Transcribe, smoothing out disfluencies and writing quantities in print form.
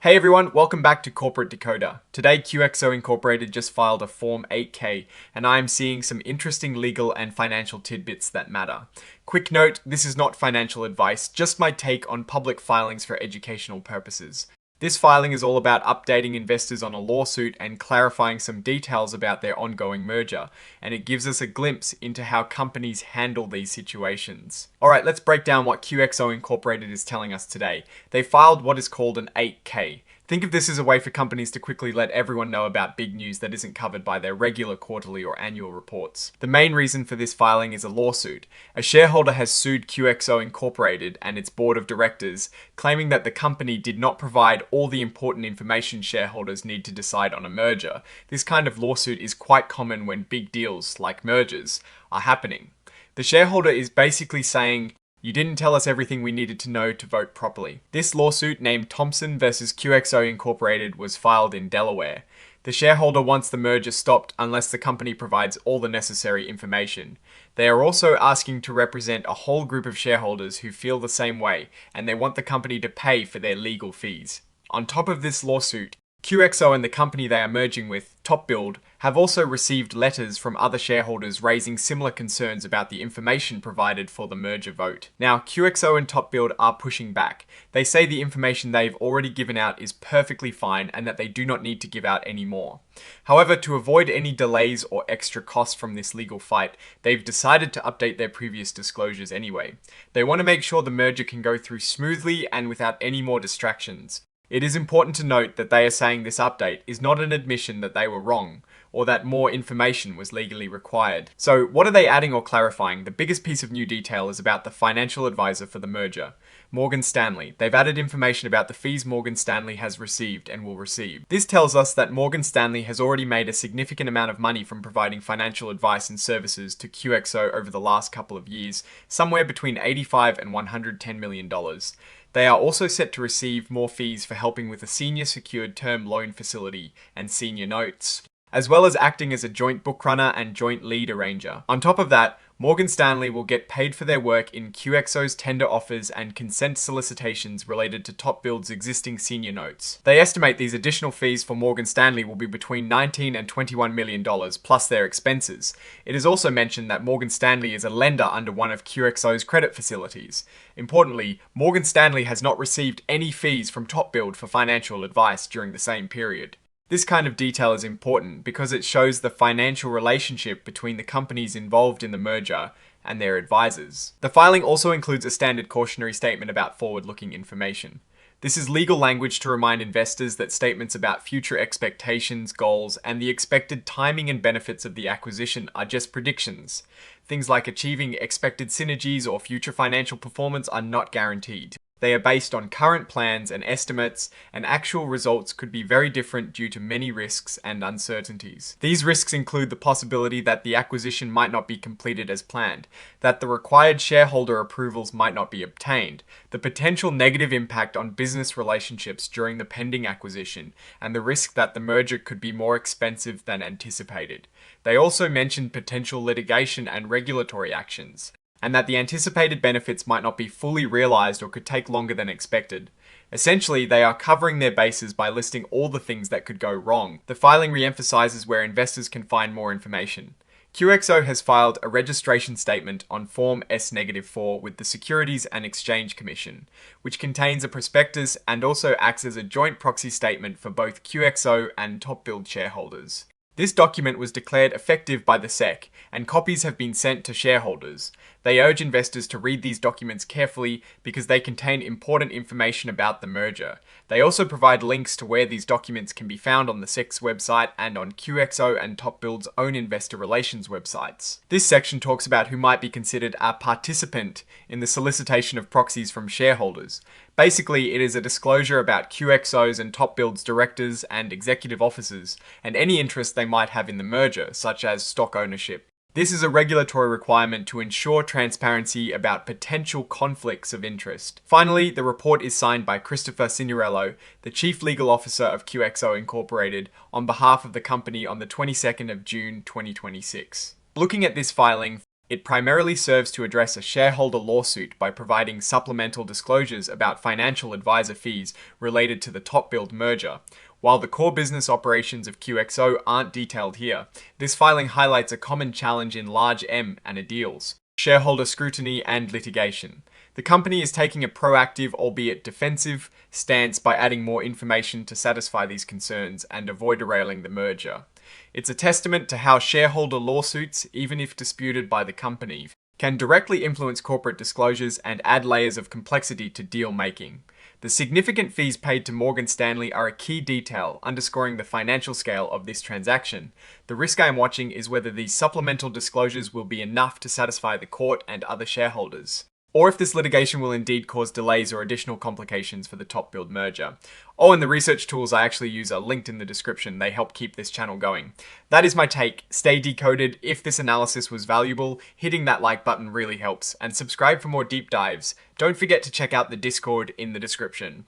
Hey everyone, welcome back to Corporate Decoder. Today Q.X.O Incorporated just filed a Form 8K and I am seeing some interesting legal and financial tidbits that matter. Quick note, this is not financial advice, just my take on public filings for educational purposes. This filing is all about updating investors on a lawsuit and clarifying some details about their ongoing merger, and it gives us a glimpse into how companies handle these situations. Alright, let's break down what QXO Incorporated is telling us today. They filed what is called an 8K. Think of this as a way for companies to quickly let everyone know about big news that isn't covered by their regular quarterly or annual reports. The main reason for this filing is a lawsuit. A shareholder has sued QXO Incorporated and its board of directors, claiming that the company did not provide all the important information shareholders need to decide on a merger. This kind of lawsuit is quite common when big deals, like mergers, are happening. The shareholder is basically saying, "You didn't tell us everything we needed to know to vote properly." This lawsuit, named Thompson versus QXO Incorporated, was filed in Delaware. The shareholder wants the merger stopped unless the company provides all the necessary information. They are also asking to represent a whole group of shareholders who feel the same way, and they want the company to pay for their legal fees. On top of this lawsuit, QXO and the company they are merging with, TopBuild, have also received letters from other shareholders raising similar concerns about the information provided for the merger vote. Now, QXO and TopBuild are pushing back. They say the information they've already given out is perfectly fine and that they do not need to give out any more. However, to avoid any delays or extra costs from this legal fight, they've decided to update their previous disclosures anyway. They want to make sure the merger can go through smoothly and without any more distractions. It is important to note that they are saying this update is not an admission that they were wrong, or that more information was legally required. So what are they adding or clarifying? The biggest piece of new detail is about the financial advisor for the merger, Morgan Stanley. They've added information about the fees Morgan Stanley has received and will receive. This tells us that Morgan Stanley has already made a significant amount of money from providing financial advice and services to QXO over the last couple of years, somewhere between $85 and $110 million. They are also set to receive more fees for helping with a senior secured term loan facility and senior notes, as well as acting as a joint bookrunner and joint lead arranger. On top of that, Morgan Stanley will get paid for their work in QXO's tender offers and consent solicitations related to TopBuild's existing senior notes. They estimate these additional fees for Morgan Stanley will be between $19 and $21 million plus their expenses. It is also mentioned that Morgan Stanley is a lender under one of QXO's credit facilities. Importantly, Morgan Stanley has not received any fees from TopBuild for financial advice during the same period. This kind of detail is important because it shows the financial relationship between the companies involved in the merger and their advisors. The filing also includes a standard cautionary statement about forward-looking information. This is legal language to remind investors that statements about future expectations, goals, and the expected timing and benefits of the acquisition are just predictions. Things like achieving expected synergies or future financial performance are not guaranteed. They are based on current plans and estimates, and actual results could be very different due to many risks and uncertainties. These risks include the possibility that the acquisition might not be completed as planned, that the required shareholder approvals might not be obtained, the potential negative impact on business relationships during the pending acquisition, and the risk that the merger could be more expensive than anticipated. They also mentioned potential litigation and regulatory actions, and that the anticipated benefits might not be fully realized or could take longer than expected. Essentially, they are covering their bases by listing all the things that could go wrong. The filing re-emphasizes where investors can find more information. QXO has filed a registration statement on Form S-4 with the Securities and Exchange Commission, which contains a prospectus and also acts as a joint proxy statement for both QXO and TopBuild shareholders. This document was declared effective by the SEC, and copies have been sent to shareholders. They urge investors to read these documents carefully because they contain important information about the merger. They also provide links to where these documents can be found on the SEC's website and on QXO and TopBuild's own investor relations websites. This section talks about who might be considered a participant in the solicitation of proxies from shareholders. Basically, it is a disclosure about QXO's and TopBuild's directors and executive officers, and any interest they might have in the merger, such as stock ownership. This is a regulatory requirement to ensure transparency about potential conflicts of interest. Finally, the report is signed by Christopher Signorello, the Chief Legal Officer of QXO Incorporated, on behalf of the company on the 22nd of June 2026. Looking at this filing, It primarily serves to address a shareholder lawsuit by providing supplemental disclosures about financial advisor fees related to the TopBuild merger. While the core business operations of QXO aren't detailed here, this filing highlights a common challenge in large M and A deals: shareholder scrutiny and litigation. The company is taking a proactive, albeit defensive, stance by adding more information to satisfy these concerns and avoid derailing the merger. It's a testament to how shareholder lawsuits, even if disputed by the company, can directly influence corporate disclosures and add layers of complexity to deal making. The significant fees paid to Morgan Stanley are a key detail, underscoring the financial scale of this transaction. The risk I am watching is whether these supplemental disclosures will be enough to satisfy the court and other shareholders, or if this litigation will indeed cause delays or additional complications for the TopBuild merger. Oh, and the research tools I actually use are linked in the description. They help keep this channel going. That is my take. Stay decoded. If this analysis was valuable, hitting that like button really helps, and subscribe for more deep dives. Don't forget to check out the Discord in the description.